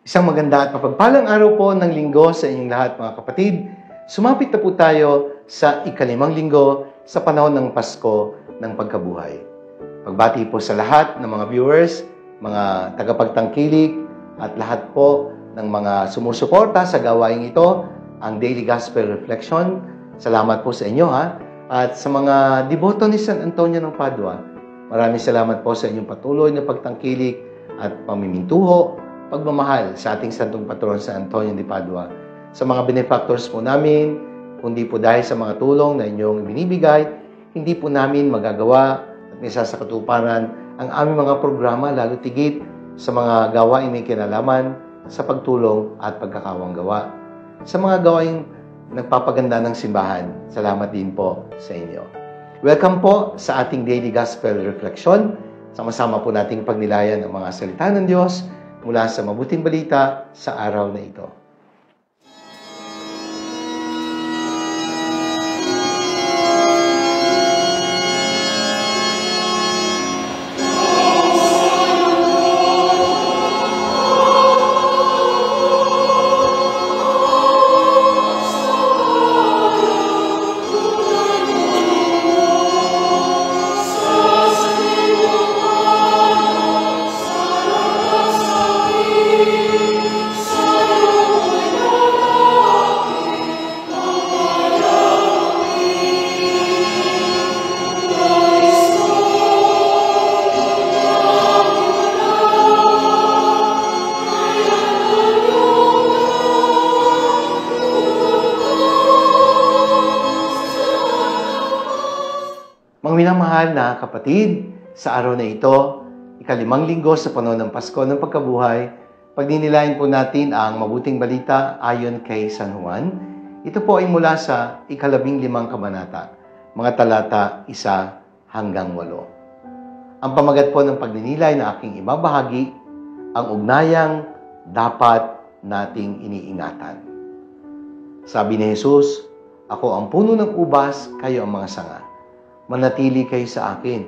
Isang maganda at mapagpalang araw po ng linggo sa inyong lahat mga kapatid. Sumapit na po tayo sa ikalimang linggo sa panahon ng Pasko ng Pagkabuhay. Pagbati po sa lahat ng mga viewers, mga tagapagtangkilik at lahat po ng mga sumusuporta sa gawain ito, ang Daily Gospel Reflection. Salamat po sa inyo At sa mga deboto ni San Antonio ng Padua, maraming salamat po sa inyong patuloy na pagtangkilik at pamimintuho, pagmamahal sa ating Santong Patron San Antonio de Padua. Sa mga benefactors po namin, kundi po dahil sa mga tulong na inyong binibigay, hindi po namin magagawa at may sasakatuparan ang aming mga programa, lalo tigit sa mga gawain may kinalaman sa pagtulong at pagkakawang gawa. Sa mga gawain nagpapaganda ng simbahan, salamat din po sa inyo. Welcome po sa ating Daily Gospel Reflection. Sama-sama po nating pagnilayan ang mga salita ng Diyos mula sa mabuting balita sa araw na ito. Mga minamahal na kapatid, sa araw na ito, ikalimang linggo sa panahon ng Pasko ng Pagkabuhay, pagdinilayan po natin ang mabuting balita ayon kay San Juan. Ito po ay mula sa 15 kabanata, mga talata 1 hanggang 8. Ang pamagat po ng pagdinilay na aking ibabahagi, ang ugnayang dapat nating iniingatan. Sabi ni Jesus, "Ako ang puno ng ubas, kayo ang mga sanga. Manatili kayo sa akin."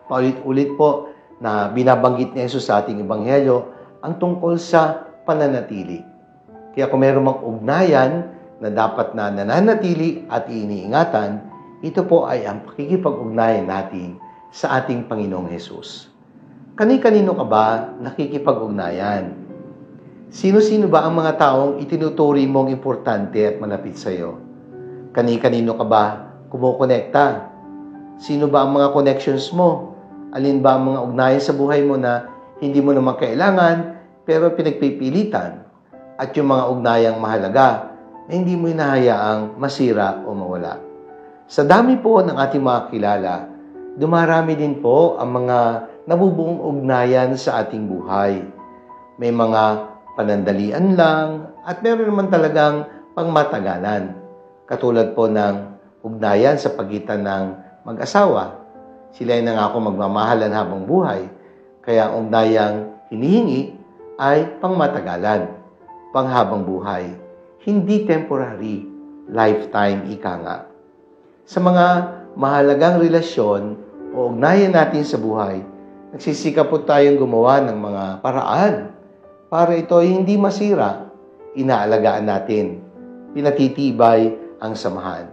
Paulit-ulit po na binabanggit ni Jesus sa ating Ebanghelyo ang tungkol sa pananatili. Kaya kung mayroong mang ugnayan na dapat na nananatili at iniingatan, ito po ay ang pakikipag-ugnayan natin sa ating Panginoong Jesus. Kani-kanino ka ba nakikipag-ugnayan? Sino-sino ba ang mga taong itinuturi mong importante at malapit sa iyo? Kani-kanino ka ba kumukonekta? Sino ba ang mga connections mo? Alin ba ang mga ugnayan sa buhay mo na hindi mo naman kailangan pero pinagpipilitan? At yung mga ugnayang mahalaga na hindi mo hinahayaang masira o mawala. Sa dami po ng ating mga kilala, dumarami din po ang mga nabubuong ugnayan sa ating buhay. May mga panandalian lang at meron naman talagang pangmatagalan. Katulad po ng ugnayan sa pagitan ng mag-asawa. Sila ay nangako magmamahalan habang buhay. Kaya ang ugnayang hinihingi ay pangmatagalan, panghabang buhay. Hindi temporary, lifetime ika nga. Sa mga mahalagang relasyon o ugnayan natin sa buhay, nagsisikap po tayong gumawa ng mga paraan para ito ay hindi masira. Inaalagaan natin. Pinatitibay ang samahan.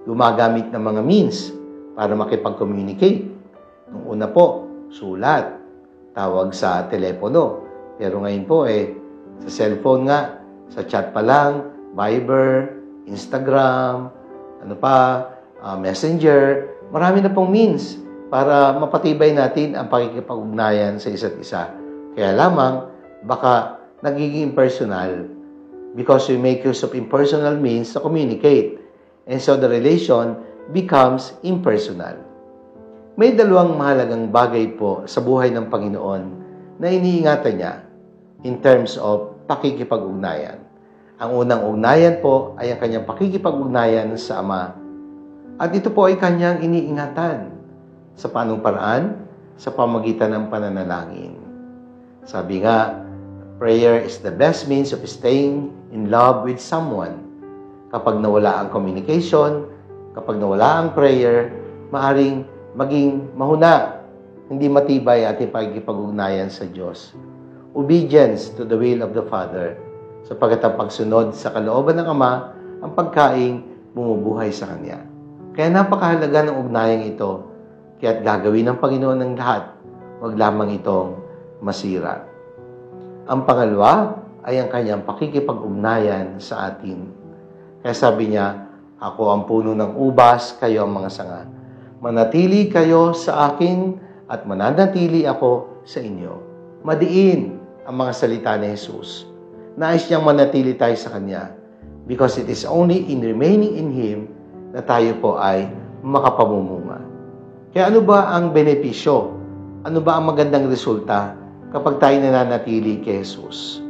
Gumagamit ng mga means para makipag-communicate. Nung una po, sulat, tawag sa telepono. Pero ngayon po sa cellphone nga, sa chat pa lang, Viber, Instagram, Messenger, marami na pong means para mapatibay natin ang pakikipag-ugnayan sa isa't isa. Kaya lamang, baka nagiging impersonal because we make use of impersonal means to communicate. And so the relation becomes impersonal. May dalawang mahalagang bagay po sa buhay ng Panginoon na iniingatan niya in terms of pakikipag-ugnayan. Ang unang ugnayan po ay ang kanyang pakikipag-ugnayan sa Ama. At ito po ay kanyang iniingatan. Sa paanong paraan? Sa pamagitan ng pananalangin. Sabi nga, prayer is the best means of staying in love with someone. Kapag nawala ang communication, kapag nawala ang prayer, maaring maging mahuna, hindi matibay ating pagkikipag-ugnayan sa Diyos. obedience to the will of the Father, sapagkat ang pagsunod sa kalooban ng Ama ang pagkaing bumubuhay sa Kanya. Kaya napakahalaga ng ugnayang ito, kaya't gagawin ng Panginoon ng lahat, huwag lamang itong masira. Ang pangalawa ay ang Kanyang pakikipag-ugnayan sa atin. Kaya sabi niya, ako ang puno ng ubas, kayo ang mga sanga. Manatili kayo sa akin at mananatili ako sa inyo. Madiin ang mga salita ni Jesus. Nais niyang manatili tayo sa Kanya because it is only in remaining in Him na tayo po ay makapamumunga. Kaya ano ba ang benepisyo? Ano ba ang magandang resulta kapag tayo nananatili kay Jesus?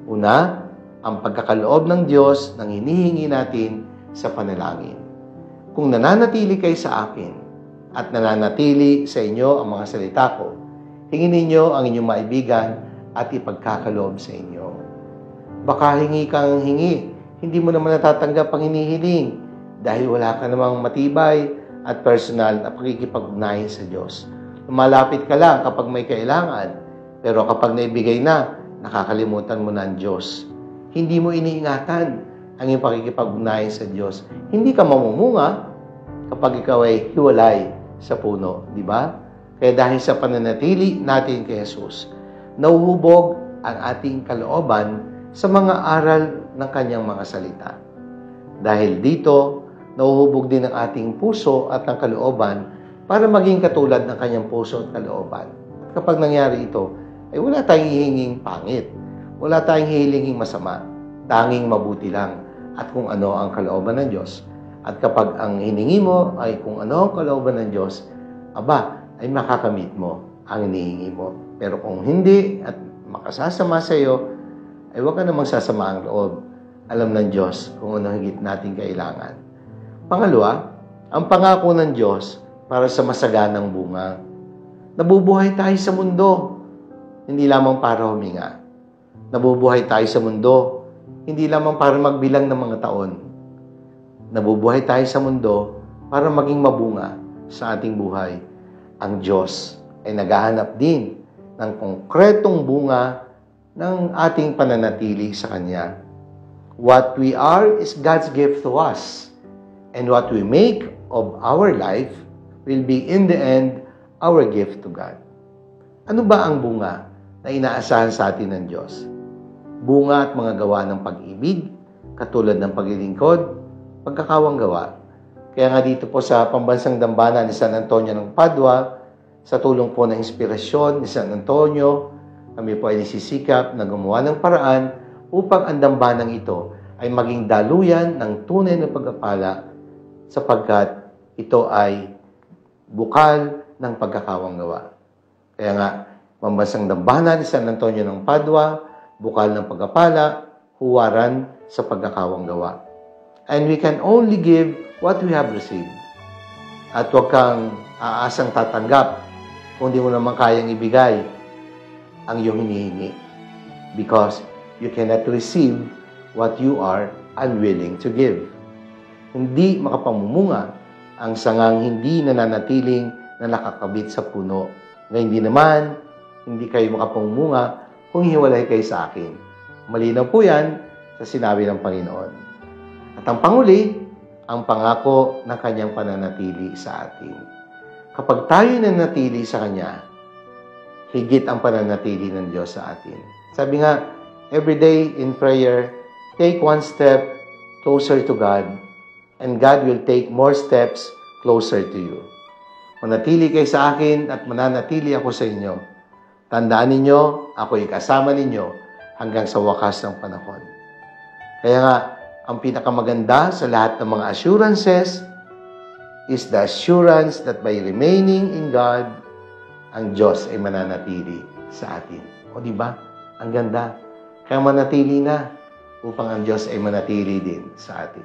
Una, ang pagkakaloob ng Diyos nang hinihingi natin sa panalangin. Kung nananatili kayo sa akin at nananatili sa inyo ang mga salita ko, hingin ninyo ang inyong maibigan at ipagkakaloob sa inyo. Baka hingi kang hingi, hindi mo naman natatanggap ang hinihiling dahil wala ka namang matibay at personal na pakikipag-ugnayan sa Diyos. Lumalapit ka lang kapag may kailangan, pero kapag naibigay na, nakakalimutan mo na ang Diyos. Hindi mo iniingatan ang iyong pakikipag-ugnayan sa Diyos. Hindi ka mamumunga kapag ikaw ay hiwalay sa puno, di ba? Kaya dahil sa pananatili natin kay Jesus, nauhubog ang ating kalooban sa mga aral ng Kanyang mga salita. Dahil dito, nauhubog din ang ating puso at ang kalooban para maging katulad ng Kanyang puso at kalooban. At kapag nangyari ito, ay wala tayong hihinging pangit. Wala tayong hihinging masama. Tanging mabuti lang at kung ano ang kalooban ng Diyos. At kapag ang hiningi mo ay kung ano ang kalooban ng Diyos, aba, ay makakamit mo ang hinihingi mo. Pero kung hindi at makasasama sa iyo, ay huwag ka namang sasama ang loob. Alam ng Diyos kung ano higit natin kailangan. Pangalawa, ang pangako ng Diyos para sa masaganang bunga. Nabubuhay tayo sa mundo, hindi lamang para huminga. Nabubuhay tayo sa mundo, hindi lamang para magbilang ng mga taon. Nabubuhay tayo sa mundo para maging mabunga sa ating buhay. Ang Diyos ay naghahanap din ng konkretong bunga ng ating pananatili sa Kanya. What we are is God's gift to us. And what we make of our life will be in the end our gift to God. Ano ba ang bunga na inaasahan sa atin ng Diyos? Bunga at mga gawa ng pag-ibig, katulad ng paglilingkod, pagkakawang gawa. Kaya nga dito po sa Pambansang Dambana ni San Antonio ng Padua, sa tulong po ng inspirasyon ni San Antonio, kami po ay nisisikap na gumawa ng paraan upang ang dambanang ito ay maging daluyan ng tunay na pagpapala sapagkat ito ay bukal ng pagkakawang gawa. Kaya nga, Pambansang Dambana ni San Antonio ng Padua, bukal ng pagpapala, huwaran sa pagkakawang gawa. And we can only give what we have received. At huwag kang aasang tatanggap kung di mo naman kayang ibigay ang iyong hinihingi. Because you cannot receive what you are unwilling to give. Hindi makapamumunga ang sangang hindi nananatiling na nakakabit sa puno. Ngayon hindi naman, hindi kayo makapamumunga kung hiwalay kayo sa akin. Malinaw po yan sa sinabi ng Panginoon. At ang panguli, ang pangako ng Kanyang pananatili sa atin. Kapag tayo nanatili sa Kanya, higit ang pananatili ng Diyos sa atin. Sabi nga, every day in prayer, take one step closer to God, and God will take more steps closer to you. Manatili kayo sa akin at mananatili ako sa inyo. Tandaan ninyo, ako'y kasama ninyo hanggang sa wakas ng panahon. Kaya nga, ang pinakamaganda sa lahat ng mga assurances is the assurance that by remaining in God, ang Diyos ay mananatili sa atin. O di ba? Ang ganda. Kaya manatili na upang ang Diyos ay manatili din sa atin.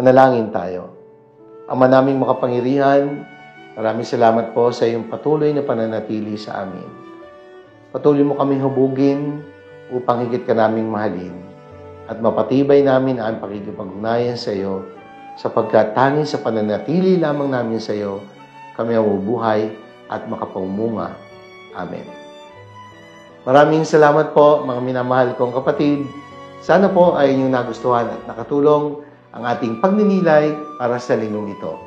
Manalangin tayo. Ama naming makapangyarihan, maraming salamat po sa iyong patuloy na pananatili sa amin. Patuloy mo kaming hubugin upang higit ka naming mahalin at mapatibay namin ang pakikipag-ugnayan sa iyo sapagkat tanging sa pananatili lamang namin sa iyo kami ang mabubuhay at makapamunga. Amen. Maraming salamat po, mga minamahal kong kapatid. Sana po ay inyong nagustuhan at nakatulong ang ating pagninilay para sa linggong ito.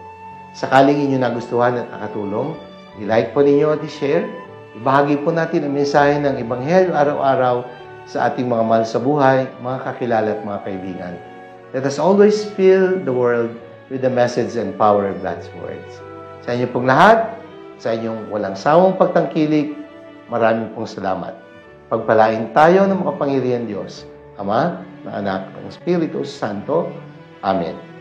Sakaling inyong nagustuhan at nakatulong, i-like po ninyo at i-share. Ibahagi po natin ang mensahe ng Ebanghelyo araw-araw sa ating mga mahal sa buhay, mga kakilala at mga kaibigan. Let us always fill the world with the message and power of God's words. Sa inyo pong lahat, sa inyong walang sawang pagtangkilik, maraming pong salamat. Pagpalain tayo ng makapangyarihan Diyos, Ama, ng Anak, ng Espiritu Santo. Amen.